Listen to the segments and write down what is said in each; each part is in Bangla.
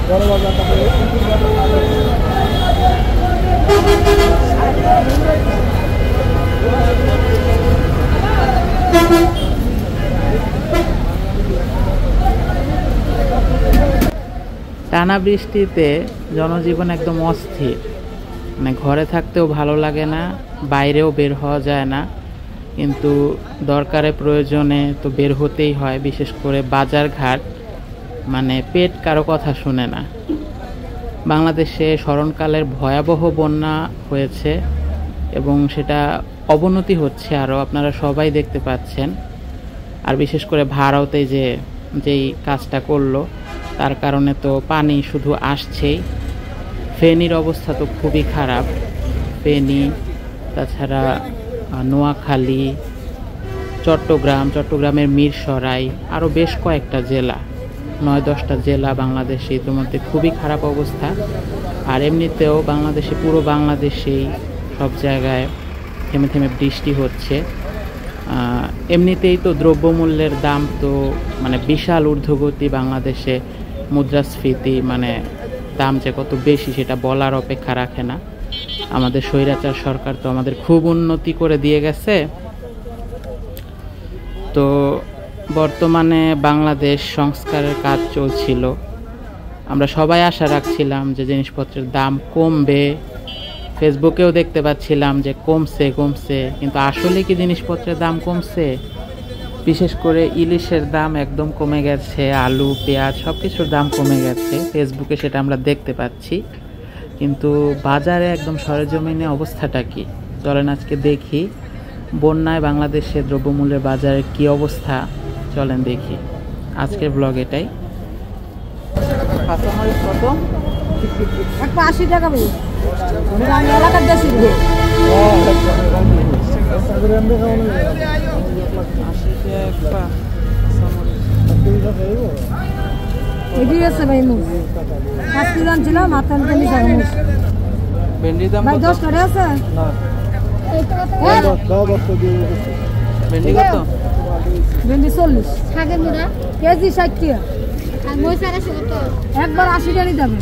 টানা বৃষ্টিতে জনজীবন একদম অস্থির, মানে ঘরে থাকতেও ভালো লাগে না, বাইরেও বের হওয়া যায় না, কিন্তু দরকারে প্রয়োজনে তো বের হতেই হয়। বিশেষ করে বাজার ঘাট, মানে পেট কারো কথা শুনে না। বাংলাদেশে স্মরণকালের ভয়াবহ বন্যা হয়েছে এবং সেটা অবনতি হচ্ছে আরও, আপনারা সবাই দেখতে পাচ্ছেন। আর বিশেষ করে ভারতে যেই কাজটা করলো তার কারণে তো পানি শুধু আসছেই। ফেনীর অবস্থা তো খুবই খারাপ, ফেনী, তাছাড়া নোয়াখালী, চট্টগ্রামের মিরসরাই, আরও বেশ কয়েকটা জেলা, 9-10টা জেলা বাংলাদেশে ইতিমধ্যে খুবই খারাপ অবস্থা। আর এমনিতেও বাংলাদেশে, পুরো বাংলাদেশেই সব জায়গায় থেমে থেমে বৃষ্টি হচ্ছে। এমনিতেই তো দ্রব্যমূল্যের দাম তো মানে বিশাল ঊর্ধ্বগতি বাংলাদেশে। মুদ্রাস্ফীতি, মানে দাম যে কত বেশি সেটা বলার অপেক্ষা রাখে না। আমাদের স্বৈরাচার সরকার তো আমাদের খুব উন্নতি করে দিয়ে গেছে। তো বর্তমানে বাংলাদেশ সংস্কারের কাজ চলছিল, আমরা সবাই আশা রাখছিলাম যে জিনিসপত্রের দাম কমবে। ফেসবুকেও দেখতে পাচ্ছিলাম যে কমছে, কিন্তু আসলে কি জিনিসপত্রের দাম কমছে? বিশেষ করে ইলিশের দাম একদম কমে গেছে, আলু, পেঁয়াজ সব কিছুর দাম কমে গেছে। ফেসবুকে সেটা আমরা দেখতে পাচ্ছি, কিন্তু বাজারে একদম সরেজমিনে অবস্থাটা কি? চলেন আজকে দেখি বন্যায় বাংলাদেশে দ্রব্যমূল্যের বাজারের কি অবস্থা। চলেন দেখি আজকের ব্লগ এটাই। কাঁচামরিচ কত? 80 টাকা ভাই। এলাকার দেশি এটি আছে ভাই, মুখ 5 কিলো ছিল মাথা ভেন্ডির দাম ভাই 10 টাকা আছে। ভেন্ডি কত? ভেন্ডি 40 কেজি 60 টাকা। একবার 80 টাকা নিতে হবে।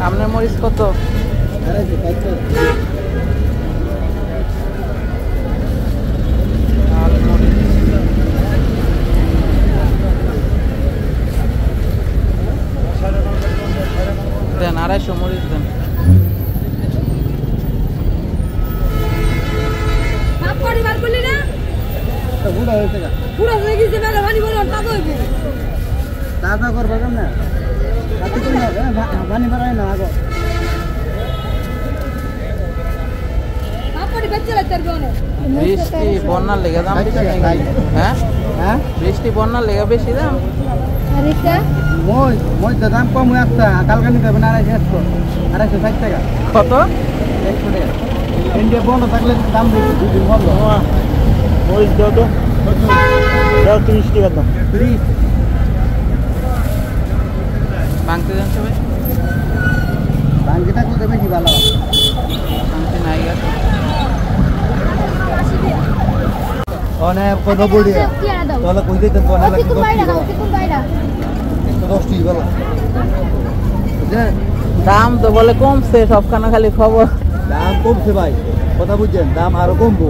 আপনার মরিচ কত? দেন 250 মরিচ দেন। দাদা করবে না, পানি বাড়ায় না আগে। বৃষ্টি বন্যার লেগে দাম বেশি নাকি? হ্যাঁ হ্যাঁ, বৃষ্টি বন্যার লেগে বেশি দাম। মই দাম কম হয়ে আসছে, কালকে নিতে হবে না 260 টাকা। কত? 100 টাকা। ইন্ডিয়া বন্ধ থাকলে দাম বেশি, 2 দিন বন্ধ। মরিচ দাও তো, 30 টাকা দাম। ভাঙতে যান সবাই, ভাঙতে থাকলে তো বেশি ভালো। ভাঙতে নাই গেছে অনেক কত বড়ি তাহলে কই দিতে তো অনেক লাগবে 10 টি ভালো। দাম তো বলে কমছে, সবখানে খালি খবর দাম কমছে ভাই, কথা বুঝছেন? দাম আরো কমবো।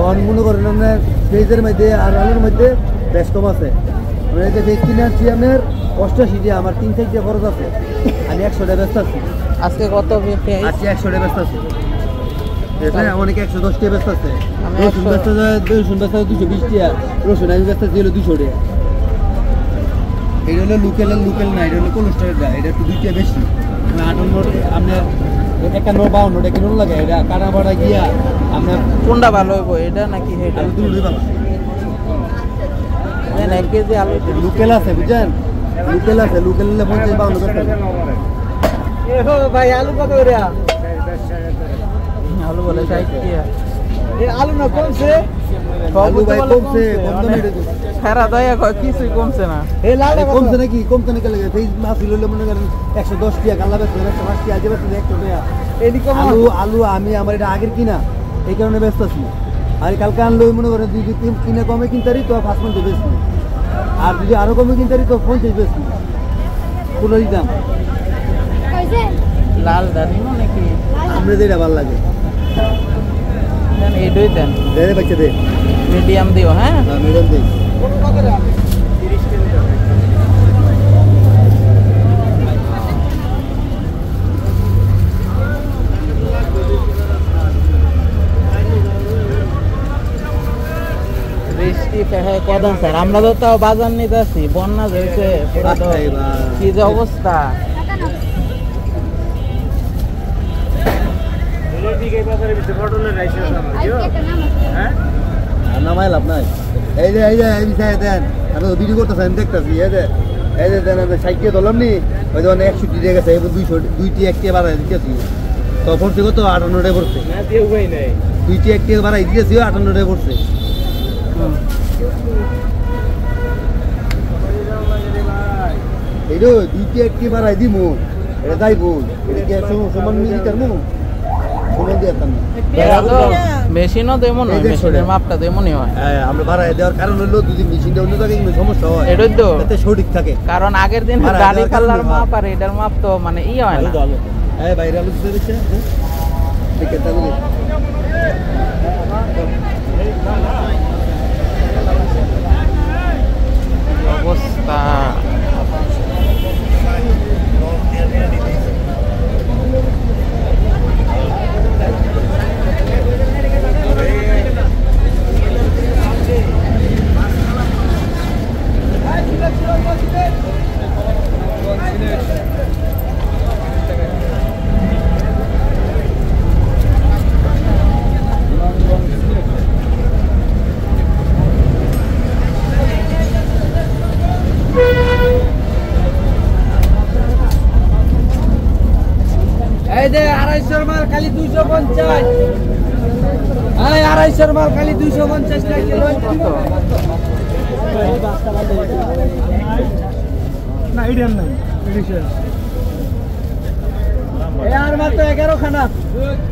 অন মনে করেন আপনার পেঁয়াজের মধ্যে আর আলুর মধ্যে বেশ কম আছে। আমরা এই যে পেঁয়াজ কিনে আনছি আপনার 88 টাকা, আমার 3 টাকা খরচ আছে, আমি 100 টাকা ব্যস্ত আছি। আজকে কত পেঁয়াজ? আজকে 100 টাকা ব্যস্ত আছি। অনেকে 110 টাকা ব্যস্ত আছে। রসুন ব্যস্ত 220 টাকা, রসুন আমি ব্যস্ত ছিল 200 টাকা। এটা হলো লোকেল না, এটা হলো কোলেস্ট্রল, এটা একটু 2 টাকা বেশি। 58 আপনার 51-52 টাকা কিলো লাগে। এটা কাটা বাড়া গিয়া আপনার কোনটা ভালো হইব, এটা নাকি এটা? দুটোই ভালো। 1 কেজি আলু লোকেল আছে বুঝছেন, লোকেল আছে, লোকেল হলে 50-52 টাকা। ভাই আলু কত করে? আলু বলে 60 টাকা। আলু না কমছে, আলু ভাই কমছে, কম দামে ফেরা দয়া কয় কিছুই কমছে না। আরে কমছে নাকি? কমছে নাকি লাগে? সেই মাছ হইলে মনে করেন 110 টাকা কাল্লা বেচছে, 105 টাকা আজে বেচছে 100 টাকা। আলু আমি আমার এটা আগের কিনা, এই কারণে ব্যস্ত আছি। আর কালকে আনলো মনে করেন যদি কিনে কমে কিনতারি তো 5 মিনিটে বেশি, আর যদি আরো কমে কিনতারি তো 50 বেশি পুরো দিতাম। লাল দানি নাকি আমরা যেটা ভালো লাগে দেন, এডই দেন, দে দে বাচ্চা দে, মিডিয়াম দিও। হ্যাঁ মিডিয়াম দে। বৃষ্টি পেহে কদা স্যার, আমরা তো তাও বাজার নিতে আসি, বন্যা হয়েছে পুরো তো, কি যে অবস্থা। নামাই লাভ নাই। এই যে দেন, আমি তো ভিডিও করতেছি, আমি দেখতেছি। এই যে দেন, আমি সাইকেল ধরলাম নি, ওই যখন 100 দিয়ে গেছে, এবার 200 একটি বাড়াই দিতেছি। তো পড়ছে কত? 58 টাকা পড়ছে। দুইটি একটি বাড়াই দিতেছি, 58 টাকা পড়ছে। এইটো দুইটি একটি বাড়াই দিব, এটা যাই বল, এটা কি সমান মিলি করবো? সমান দিয়ে না, মেশিনও তেমন হয়, মেশিনের মাপটা তেমনই হয়। আমরা বাড়াই দেওয়ার কারণ হলো যদি মেশিনটা অন্য জায়গায় কিন্তু সমস্যা হয়, এটাই তো যাতে সঠিক থাকে। কারণ আগের দিন গাড়ি পাল্লার মাপ আর এটার মাপ তো মানে হয় না। হ্যাঁ বাইরে আলু দিতে দিচ্ছে, ঠিক আছে তাহলে অবস্থা। এই যে 250 মাল খালি 250, এই 250 মাল খালি 250 টাকা কিলো। না ইডিয়ান নাই, ইলিশের এই আর মাত্র 11 খানা।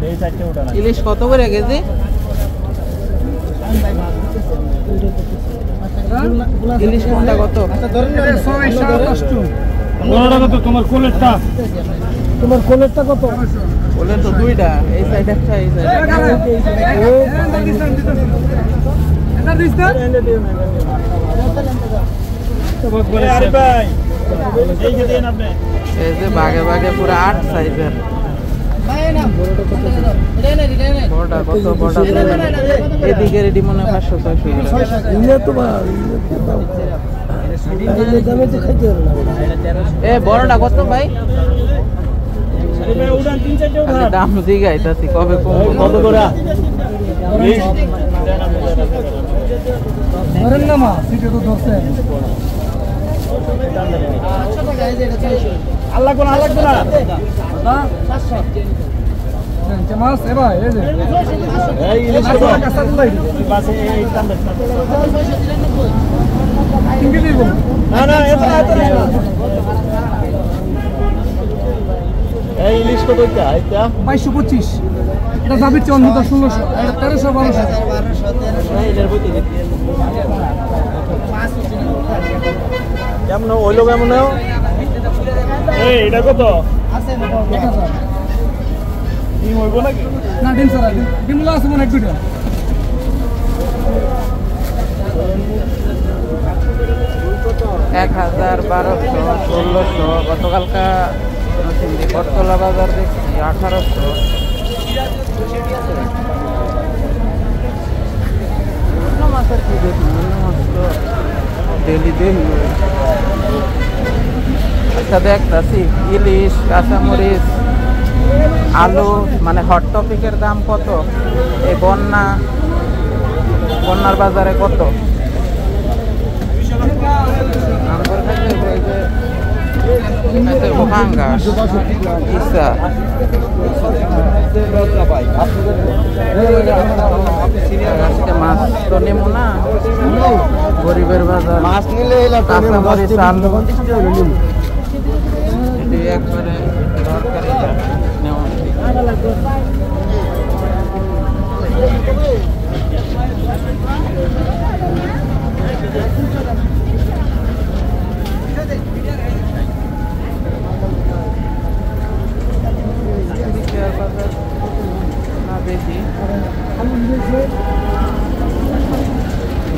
এই চারটে ওটা না। ইলিশ কত করে কেজি? ইলিশ কোনটা কত? তোমার কোলেরটা, তোমার কোলেরটা কত? বলে তো দুইটা, এই সাইড একটা, এই সাইড এই যে বাগে বাগে পুরো 8 সাইজের। বড়টা কত? বড়টা এদিকে রেডি মনে হয় 500-600। এ বড়টা কত ভাই? দাম জিগাইতাছি কবে কত করে? আল্লাহ কোন আল্লাহ কোন মাছ এবার এই যে এই ইলিশ কত পাশে এই দাম কিনকে দিব না না এত এই ইলিশ কত এটা? এটা 2225, এটা যাবে 1400 1600, এটা 1300 1200 এই এর বইতে দিতে কেমন হইলো? কেমন এই এটা কত আছে? না 1000 ডিম হইব নাকি? না ডিম ছাড়া, ডিমগুলো আছে মনে এক দুইটা। 1000, 1200, 1600। গতকালকা করতলা বাজার দেখছি 1800। মাছের কি দেখি, মাছ তো ডেলি দেখি। আচ্ছা দেখতাছি ইলিশ, কাঁচামরিচ, আলু, মানে হট টপিকের দাম কত? এই বন্যার বাজারে কত? ভাঙ্গা ইসা আজকে মাছ তো নেবো না, গরিবের বাজার মাছ নিলে এটি একবারে দরকারি নেওয়া।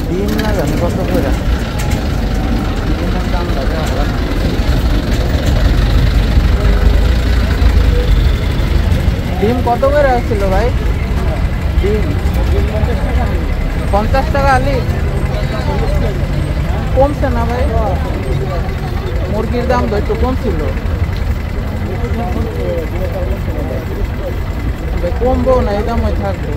ডিম না জানি কত করে, ডিম কত করে আসছিল ভাই? ডিম 50 টাকা আলি, কমছে না ভাই? মুরগির দাম তো একটু কম ছিল, কমবো না, এই দামই থাকবে।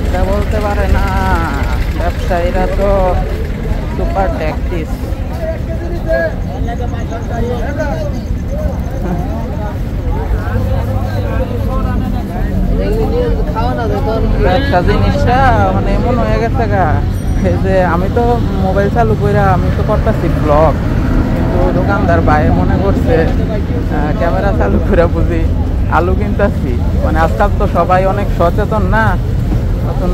এটা বলতে পারে না, ব্যবসায়ীরা তো সুপার ট্যাকটিস। ব্যবসা জিনিসটা মানে এমন হয়ে গেছে গা, যে আমি তো মোবাইল চালু করে আমি তো করতেছি ব্লগ, কিন্তু দোকানদার ভাই মনে করছে ক্যামেরা চালু করে বুঝি আলু কিনতেছি। মানে আজকাল তো সবাই অনেক সচেতন না নতুন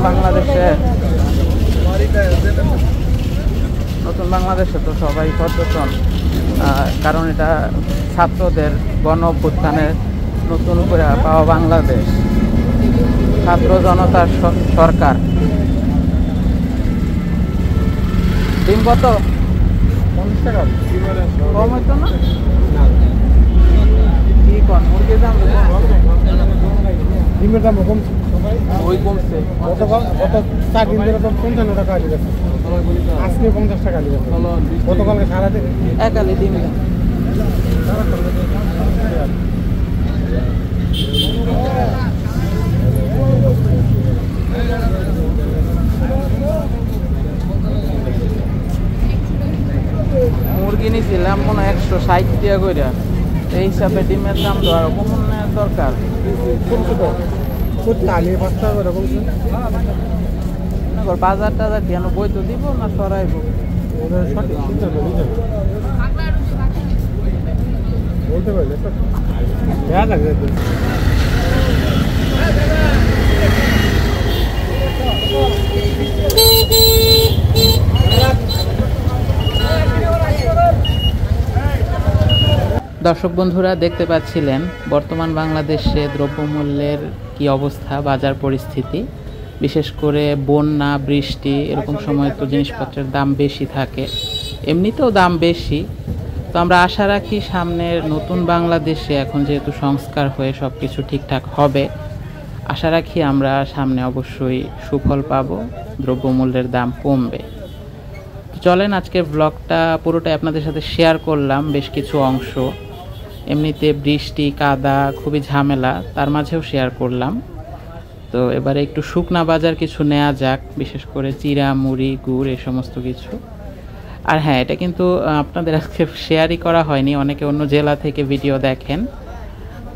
বাংলাদেশে তো সবাই সচেতন, কারণ এটা ছাত্রদের গণ অভ্যুত্থানের নতুন করে পাওয়া বাংলাদেশ, ছাত্র জনতার সরকার। ডিম কত? 50 টাকা। কম হইতো না? কি কম? মুরগির দাম ডিমের দাম কমছে, ওই কমছে। গতকাল 4 দিন ধরে তো 55 টাকা আলি গেছে, আজকে 50 টাকা আলি গেছে, গতকালকে সারাদিন এক আলি ডিম দাম। মুরগি নিয়েছিলাম মনে হয় 160 টাকা করে, এই হিসাবে ডিমের দাম তো আরো কমানোর দরকার। বাজার টাজার কেন বই তো দিব না সরাইব? বলতে পারলে দর্শক বন্ধুরা দেখতে পাচ্ছিলেন বর্তমান বাংলাদেশে দ্রব্যমূল্যের কি অবস্থা, বাজার পরিস্থিতি। বিশেষ করে বন্যা বৃষ্টি এরকম সময় তো জিনিসপত্রের দাম বেশি থাকে, এমনিতেও দাম বেশি। তো আমরা আশা রাখি সামনের নতুন বাংলাদেশে এখন যেহেতু সংস্কার হয়ে সব কিছু ঠিকঠাক হবে, আশা রাখি আমরা সামনে অবশ্যই সুফল পাব, দ্রব্যমূল্যের দাম কমবে। চলেন আজকের ব্লগটা পুরোটাই আপনাদের সাথে শেয়ার করলাম, বেশ কিছু অংশ। এমনিতে বৃষ্টি কাদা খুবই ঝামেলা, তার মাঝেও শেয়ার করলাম। তো এবারে একটু শুকনা বাজার কিছু নেওয়া যাক, বিশেষ করে চিরা মুড়ি গুড় এই সমস্ত কিছু। আর হ্যাঁ, এটা কিন্তু আপনাদের আজকে শেয়ারই করা হয়নি, অনেকে অন্য জেলা থেকে ভিডিও দেখেন।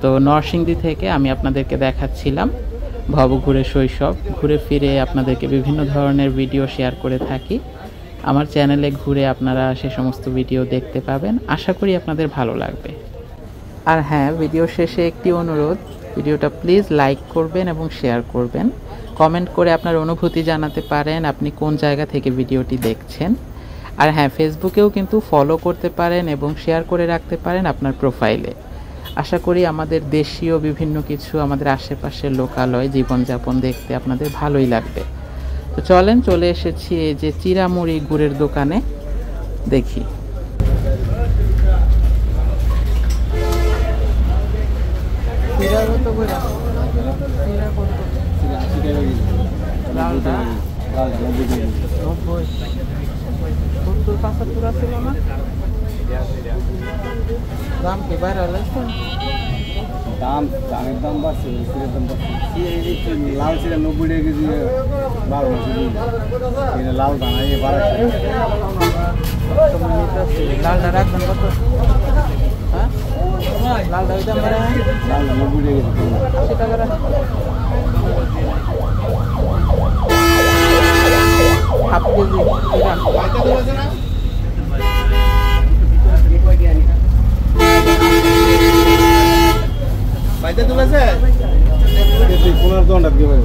তো নরসিংদী থেকে আমি আপনাদেরকে দেখাচ্ছিলাম ভবঘুরে শৈশব। ঘুরে ফিরে আপনাদেরকে বিভিন্ন ধরনের ভিডিও শেয়ার করে থাকি। আমার চ্যানেলে ঘুরে আপনারা সে সমস্ত ভিডিও দেখতে পাবেন, আশা করি আপনাদের ভালো লাগবে। আর হ্যাঁ, ভিডিও শেষে একটি অনুরোধ, ভিডিওটা প্লিজ লাইক করবেন এবং শেয়ার করবেন। কমেন্ট করে আপনার অনুভূতি জানাতে পারেন, আপনি কোন জায়গা থেকে ভিডিওটি দেখছেন। আর হ্যাঁ, ফেসবুকেও কিন্তু ফলো করতে পারেন এবং শেয়ার করে রাখতে পারেন আপনার প্রোফাইলে। আশা করি আমাদের দেশীয় বিভিন্ন কিছু, আমাদের আশেপাশের লোকালয় জীবনযাপন দেখতে আপনাদের ভালোই লাগবে। তো চলেন, চলে এসেছি এই যে চিরামুড়ি গুড়ের দোকানে, দেখি। দাম কি বাইরে দামের দাম বাড়ছে, লাল ছিল 90 টাকা কেজি, 12 মাসে লাল দানা বাড়াচ্ছে। লালটা রাখবেন কত? লালটা হইতে আমরা লাল না বুড়ে গেছে 80 টাকা হাফ কেজি এটা বাইতে তুলেছে কোনার দোকানটা কি হবে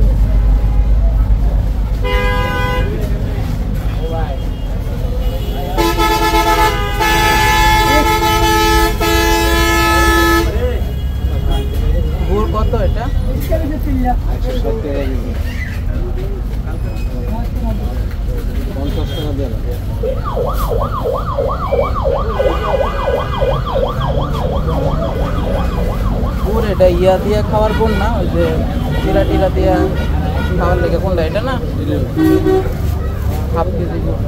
গুড় কত এটা 170 টাকা কেজি 50 টাকা দেন গুড় এটা ইয়া দিয়ে খাওয়ার গুড় না ওই যে জিরা টিরা দিয়ে খাওয়ার লেগে কোনটা এটা না হাফ কেজি গুড়